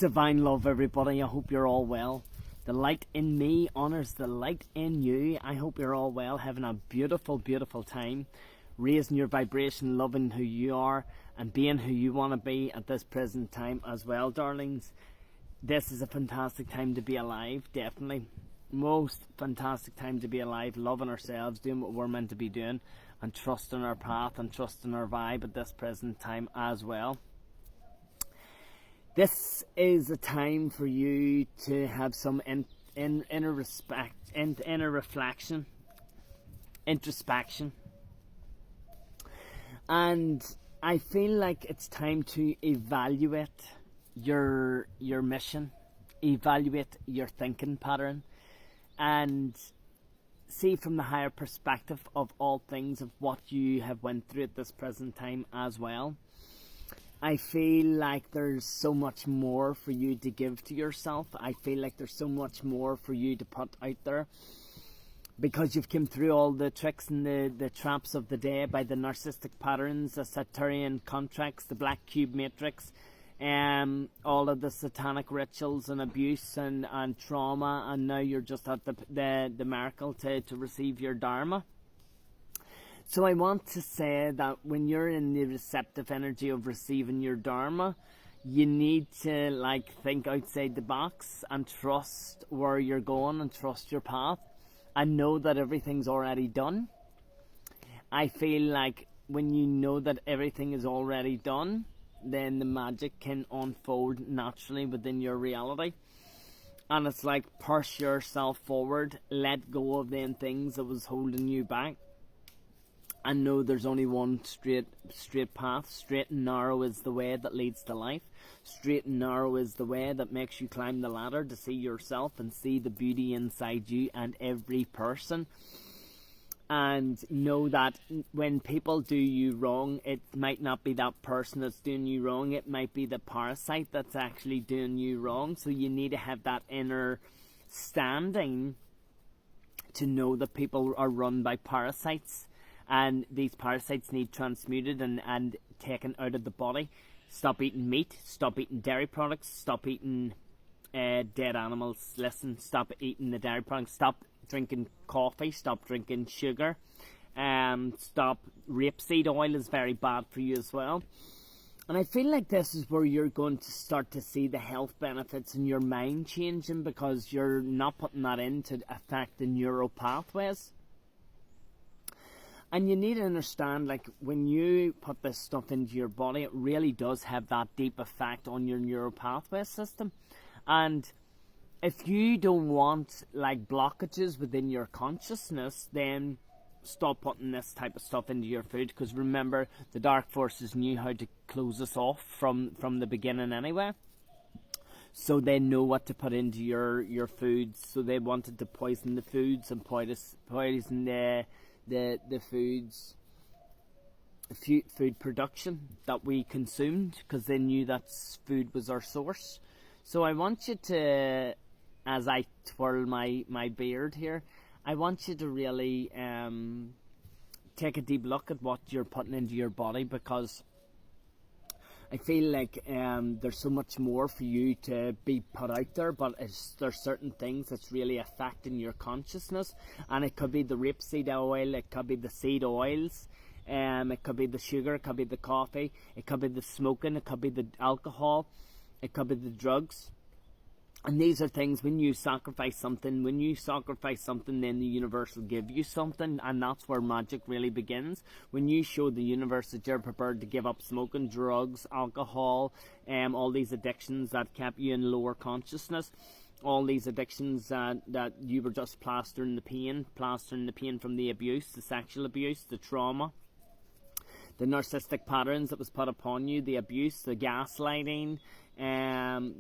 Divine love, everybody. I hope you're all well. The light in me honors the light in you. I hope you're all well, having a beautiful, beautiful time, raising your vibration, loving who you are, and being who you want to be at this present time as well, darlings. This is a fantastic time to be alive, definitely. Most fantastic time to be alive, loving ourselves, doing what we're meant to be doing, and trusting our path and trusting our vibe at this present time as well. This is a time for you to have some inner reflection, introspection, and I feel like it's time to evaluate your mission, evaluate your thinking pattern, and see from the higher perspective of all things of what you have went through at this present time as well. I feel like there's so much more for you to give to yourself. I feel like there's so much more for you to put out there, because you've come through all the tricks and the traps of the day by the narcissistic patterns, the Saturnian contracts, the black cube matrix, all of the satanic rituals and abuse and trauma, and now you're just at the miracle to receive your dharma. So I want to say that when you're in the receptive energy of receiving your dharma, you need to think outside the box and trust where you're going and trust your path and know that everything's already done. I feel like when you know that everything is already done, then the magic can unfold naturally within your reality. And it's like push yourself forward, let go of them things that was holding you back. And know there's only one straight path. Straight and narrow is the way that leads to life. Straight and narrow is the way that makes you climb the ladder to see yourself and see the beauty inside you and every person. And know that when people do you wrong, it might not be that person that's doing you wrong. It might be the parasite that's actually doing you wrong. So you need to have that inner standing to know that people are run by parasites. And these parasites need transmuted and taken out of the body. Stop eating meat, stop eating dairy products, stop eating dead animals. Listen, stop eating the dairy products, stop drinking coffee, stop drinking sugar, stop rapeseed oil is very bad for you as well. And I feel like this is where you're going to start to see the health benefits in your mind changing, because you're not putting that in to affect the neural pathways. And you need to understand, when you put this stuff into your body, it really does have that deep effect on your neural pathway system. And if you don't want, blockages within your consciousness, then stop putting this type of stuff into your food. Because remember, the dark forces knew how to close us off from the beginning anyway. So they know what to put into your foods. So they wanted to poison the foods and poison the foods, food production that we consumed, because they knew that food was our source. So I want you to, as I twirl my beard here, I want you to really take a deep look at what you're putting into your body, because I feel like there's so much more for you to be put out there, but there's certain things that's really affecting your consciousness, and it could be the rapeseed oil, it could be the seed oils, it could be the sugar, it could be the coffee, it could be the smoking, it could be the alcohol, it could be the drugs. And these are things, when you sacrifice something, then the universe will give you something, and that's where magic really begins. When you show the universe that you're prepared to give up smoking, drugs, alcohol, all these addictions that kept you in lower consciousness, all these addictions that you were just plastering the pain from the abuse, the sexual abuse, the trauma, the narcissistic patterns that was put upon you, the abuse, the gaslighting,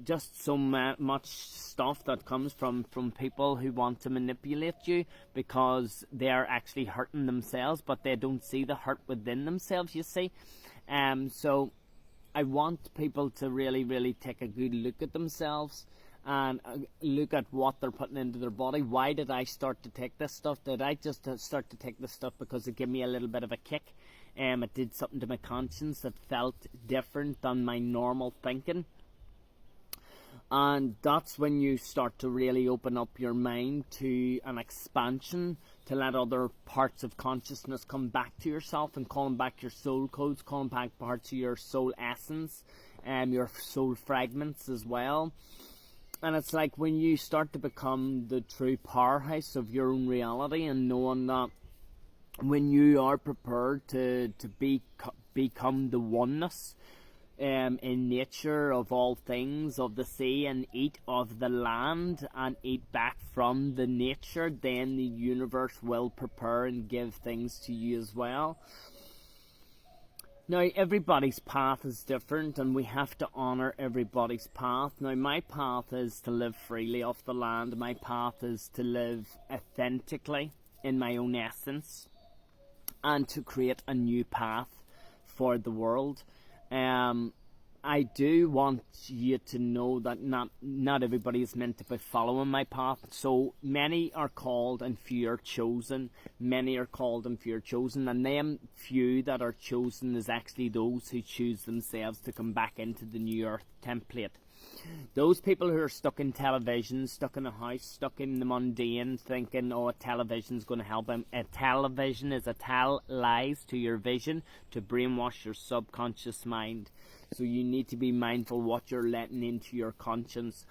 just so much stuff that comes from people who want to manipulate you, because they're actually hurting themselves, but they don't see the hurt within themselves, you see. So I want people to really, really take a good look at themselves and look at what they're putting into their body. Why did I start to take this stuff? Did I just start to take this stuff because it gave me a little bit of a kick? It did something to my conscience that felt different than my normal thinking. And that's when you start to really open up your mind to an expansion, to let other parts of consciousness come back to yourself and calling back your soul codes, calling back parts of your soul essence, and your soul fragments as well. And it's like when you start to become the true powerhouse of your own reality, and knowing that when you are prepared to become the oneness in nature of all things, of the sea, and eat of the land and eat back from the nature, then the universe will prepare and give things to you as well. Now, everybody's path is different, and we have to honour everybody's path. Now, my path is to live freely off the land. My path is to live authentically in my own essence, and to create a new path for the world. I do want you to know that not everybody is meant to be following my path. So many are called and few are chosen. Many are called and few are chosen. And them few that are chosen is actually those who choose themselves to come back into the New Earth template. Those people who are stuck in television, stuck in a house, stuck in the mundane, thinking, oh, a television's going to help them. A television is a tell lies to your vision to brainwash your subconscious mind. So you need to be mindful what you're letting into your conscience.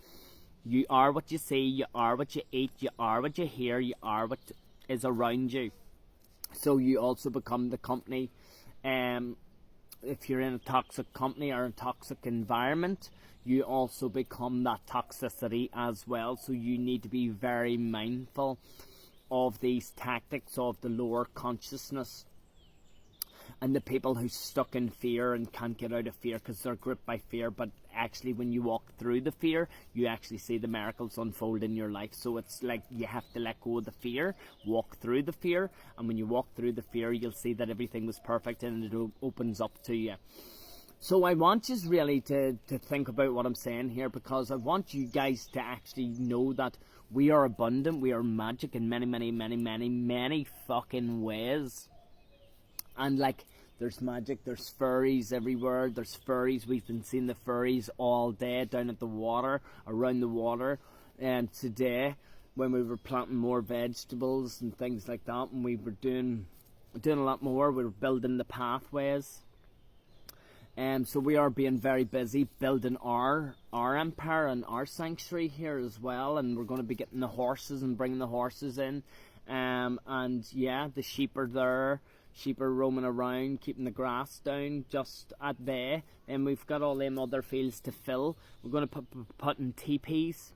You are what you see, you are what you eat, you are what you hear, you are what is around you. So you also become the company. If you're in a toxic company or a toxic environment, you also become that toxicity as well. So you need to be very mindful of these tactics of the lower consciousness, and the people who stuck in fear and can't get out of fear because they're gripped by fear. But actually, when you walk through the fear, you actually see the miracles unfold in your life. So it's like you have to let go of the fear, walk through the fear, and when you walk through the fear, you'll see that everything was perfect and it opens up to you. So I want you really to think about what I'm saying here, because I want you guys to actually know that we are abundant, we are magic in many, many, many, many, many fucking ways. And like, there's magic, there's furries everywhere, there's furries, we've been seeing the furries all day down at the water, around the water. And today, when we were planting more vegetables and things like that, and we were doing a lot more, we were building the pathways. So we are being very busy building our empire and our sanctuary here as well, and we're going to be getting the horses and bringing the horses in. And yeah, the sheep are there. Sheep are roaming around, keeping the grass down just at bay. And we've got all them other fields to fill. We're going to put in teepees.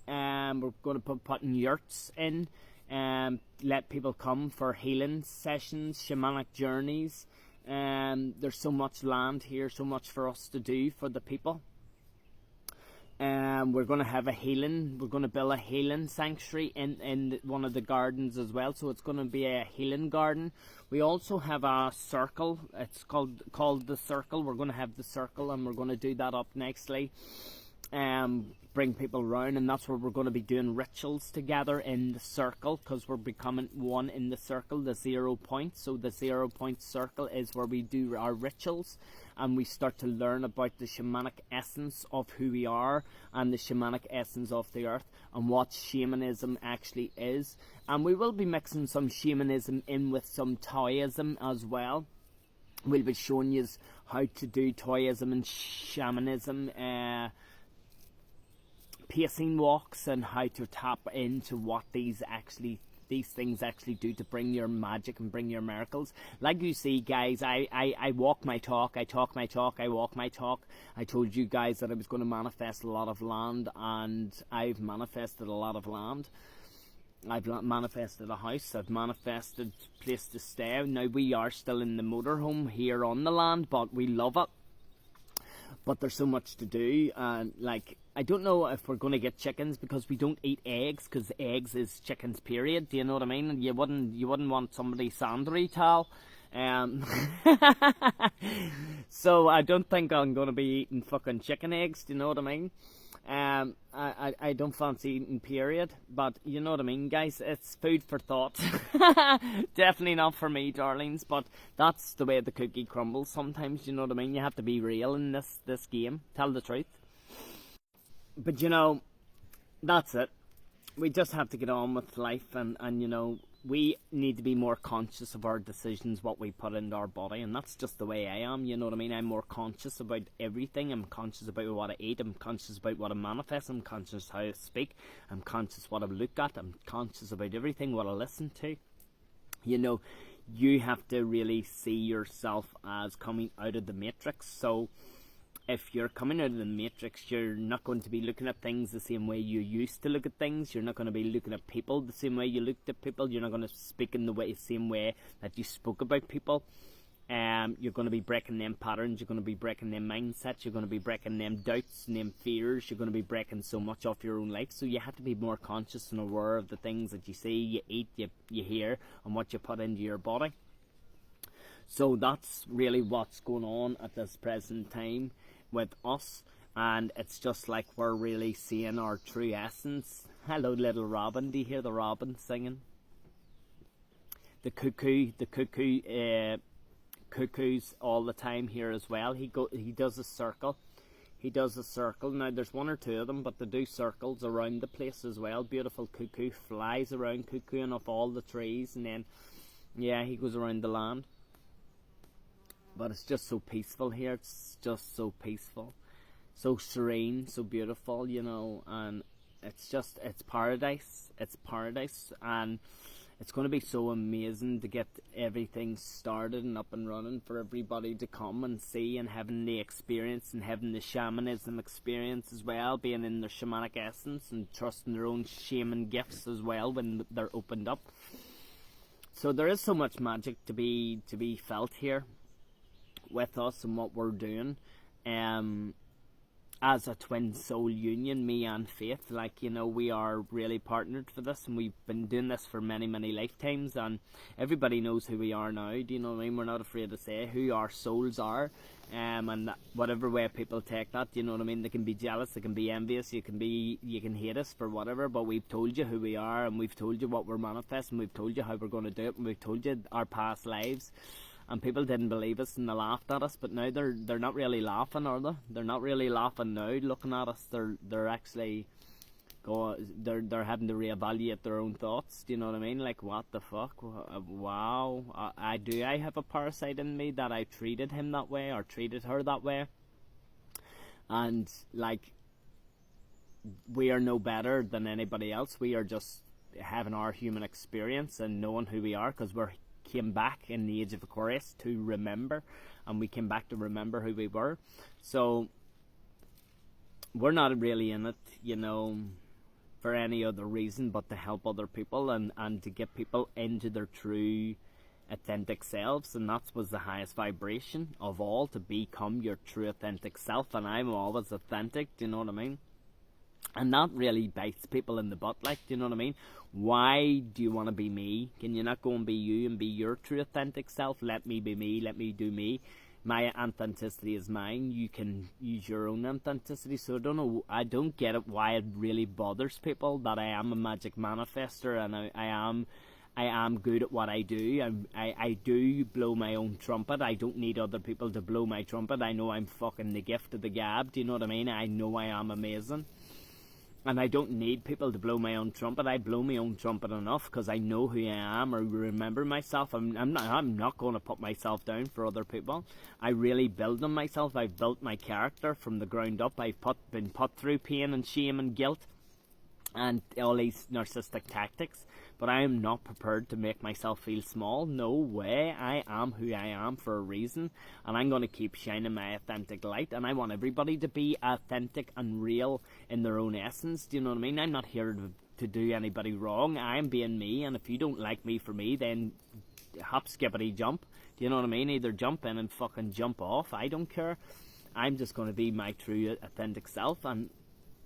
We're going to put in yurts in. Let people come for healing sessions, shamanic journeys. There's so much land here, so much for us to do for the people. We're going to have we're going to build a healing sanctuary in one of the gardens as well. So it's going to be a healing garden. We also have a circle. It's called the circle. We're going to have the circle, and we're going to do that up nextly. Bring people around, and that's where we're going to be doing rituals together in the circle, because we're becoming one in the circle, the 0 point. So the 0 point circle is where we do our rituals, and we start to learn about the shamanic essence of who we are, and the shamanic essence of the earth, and what shamanism actually is. And we will be mixing some shamanism in with some Taoism as well. We'll be showing you how to do Taoism and shamanism, pacing walks, and how to tap into what these things actually do to bring your magic and bring your miracles. Like you see, guys, I walk my talk, I talk my talk, I walk my talk. I told you guys that I was going to manifest a lot of land, and I've manifested a lot of land. I've manifested a house, I've manifested a place to stay. Now, we are still in the motorhome here on the land, but we love it. But there's so much to do, and like, I don't know if we're going to get chickens, because we don't eat eggs, because eggs is chickens, period. Do you know what I mean? And you wouldn't want somebody sandry towel. So I don't think I'm going to be eating fucking chicken eggs. Do you know what I mean? I don't fancy eating, period. But you know what I mean, guys? It's food for thought. Definitely not for me, darlings. But that's the way the cookie crumbles sometimes. You know what I mean? You have to be real in this game. Tell the truth. But you know, that's it. We just have to get on with life, and you know, we need to be more conscious of our decisions, what we put into our body, and that's just the way I am, you know what I mean? I'm more conscious about everything. I'm conscious about what I eat, I'm conscious about what I manifest, I'm conscious how I speak, I'm conscious what I look at, I'm conscious about everything, what I listen to. You know, you have to really see yourself as coming out of the matrix. So if you're coming out of the matrix, you're not going to be looking at things the same way you used to look at things. You're not going to be looking at people the same way you looked at people. You're not going to speak in the same way that you spoke about people. You're going to be breaking them patterns. You're going to be breaking them mindsets. You're going to be breaking them doubts and them fears. You're going to be breaking so much off your own life. So you have to be more conscious and aware of the things that you see, you eat, you hear, and what you put into your body. So that's really what's going on at this present time with us, and it's just like we're really seeing our true essence. Hello, little robin. Do you hear the robin singing? The cuckoos all the time here as well. He does a circle. He does a circle. Now there's one or two of them, but they do circles around the place as well. Beautiful cuckoo flies around, cuckooing off all the trees, and then yeah, he goes around the land. But it's just so peaceful here. It's just so peaceful, so serene, so beautiful, you know. And it's paradise. It's paradise, and it's going to be so amazing to get everything started and up and running for everybody to come and see, and having the experience and having the shamanism experience as well, being in their shamanic essence and trusting their own shaman gifts as well when they're opened up. So there is so much magic to be felt here with us and what we're doing as a twin soul union, me and Faith. Like, you know, we are really partnered for this, and we've been doing this for many lifetimes, and everybody knows who we are now. Do you know what I mean? We're not afraid to say who our souls are, and that whatever way people take that, you know what I mean? They can be jealous, they can be envious, you can hate us for whatever, but we've told you who we are, and we've told you what we're manifesting, we've told you how we're going to do it, and we've told you our past lives. And people didn't believe us, and they laughed at us. But now they're not really laughing, are they? They're not really laughing now, looking at us. They're actually they're having to reevaluate their own thoughts. Do you know what I mean? Like, what the fuck? Wow, I have a parasite in me that I treated him that way or treated her that way, and like, we are no better than anybody else. We are just having our human experience and knowing who we are, because we're came back in the age of Aquarius to remember, and we came back to remember who we were. So we're not really in it, you know, for any other reason but to help other people and to get people into their true authentic selves, and that was the highest vibration of all, to become your true authentic self. And I'm always authentic, do you know what I mean? And that really bites people in the butt, like, do you know what I mean? Why do you want to be me? Can you not go and be you and be your true authentic self? Let me be me, let me do me. My authenticity is mine. You can use your own authenticity. So I don't get it why it really bothers people that I am a magic manifester, and I am good at what I do. I do blow my own trumpet. I don't need other people to blow my trumpet. I know I'm fucking the gift of the gab. Do you know what I mean? I know I am amazing. And I don't need people to blow my own trumpet. I blow my own trumpet enough because I know who I am, or remember myself. I'm not going to put myself down for other people. I really build on myself. I've built my character from the ground up. I've been put through pain and shame and guilt and all these narcissistic tactics, but I am not prepared to make myself feel small. No way. I am who I am for a reason, and I'm going to keep shining my authentic light, and I want everybody to be authentic and real in their own essence. Do you know what I mean? I'm not here to do anybody wrong. I'm being me, and if you don't like me for me, then hop, skippity, jump. Do you know what I mean? Either jump in and fucking jump off. I don't care. I'm just going to be my true authentic self, and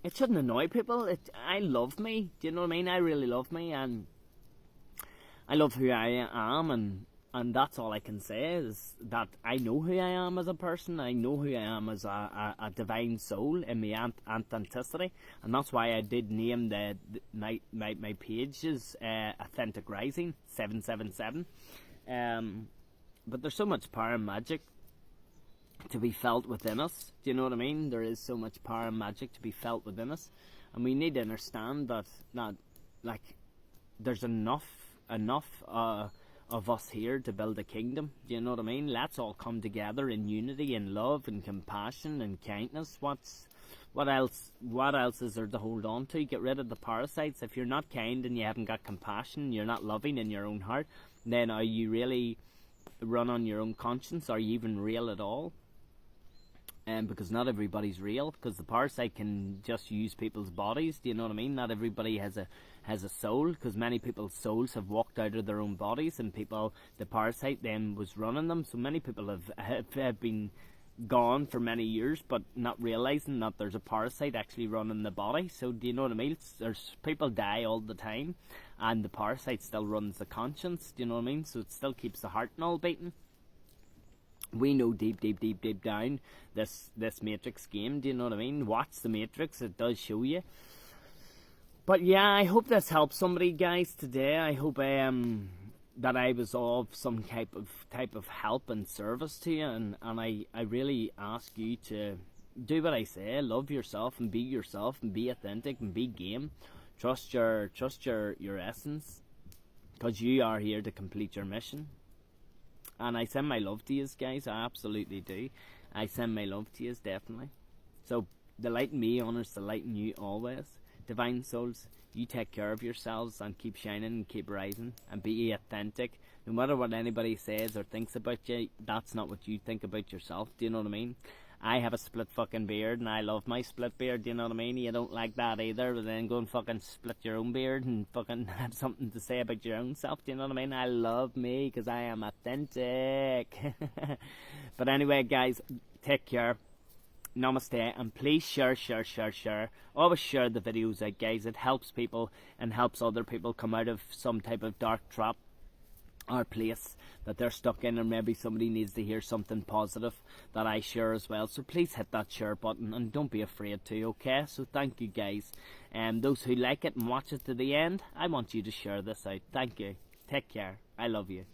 it shouldn't annoy people. I love me. Do you know what I mean? I really love me, and I love who I am, and that's all I can say, is that I know who I am as a person. I know who I am as a divine soul in my authenticity, and that's why I did name my pages Authentic Rising 777. But there's so much power and magic to be felt within us. Do you know what I mean? There is so much power and magic to be felt within us, and we need to understand that like there's enough of us here to build a kingdom. Do you know what I mean? Let's all come together in unity and love and compassion and kindness. What else is there to hold on to? Get rid of the parasites. If you're not kind and you haven't got compassion, you're not loving in your own heart, then are you really run on your own conscience? Are you even real at all? Because not everybody's real, because the parasite can just use people's bodies. Do you know what I mean? Not everybody has a soul, because many people's souls have walked out of their own bodies, and the parasite then was running them. So many people have been gone for many years, but not realizing that there's a parasite actually running the body. So do you know what I mean? There's people die all the time, and the parasite still runs the conscience. Do you know what I mean? So it still keeps the heart and all beating. We know deep down this Matrix game. Do you know what I mean? Watch the Matrix, it does show you. But yeah, I hope this helps somebody, guys, today. I hope that I was of some type of help and service to you, and I really ask you to do what I say. Love yourself and be authentic and be game. Trust your essence, because you are here to complete your mission. And I send my love to you guys, I absolutely do. I send my love to you, definitely. So, the light in me honours the light in you always. Divine souls, you take care of yourselves and keep shining and keep rising and be authentic. No matter what anybody says or thinks about you, that's not what you think about yourself. Do you know what I mean? I have a split fucking beard and I love my split beard. Do you know what I mean? You don't like that either, but then go and fucking split your own beard and fucking have something to say about your own self. Do you know what I mean? I love me because I am authentic. But anyway, guys, take care. Namaste, and please share. Always share the videos out, guys. It helps people and helps other people come out of some type of dark trap or place that they're stuck in, or maybe somebody needs to hear something positive that I share as well. So please hit that share button and don't be afraid to, okay? So thank you, guys. Those who like it and watch it to the end, I want you to share this out. Thank you. Take care. I love you.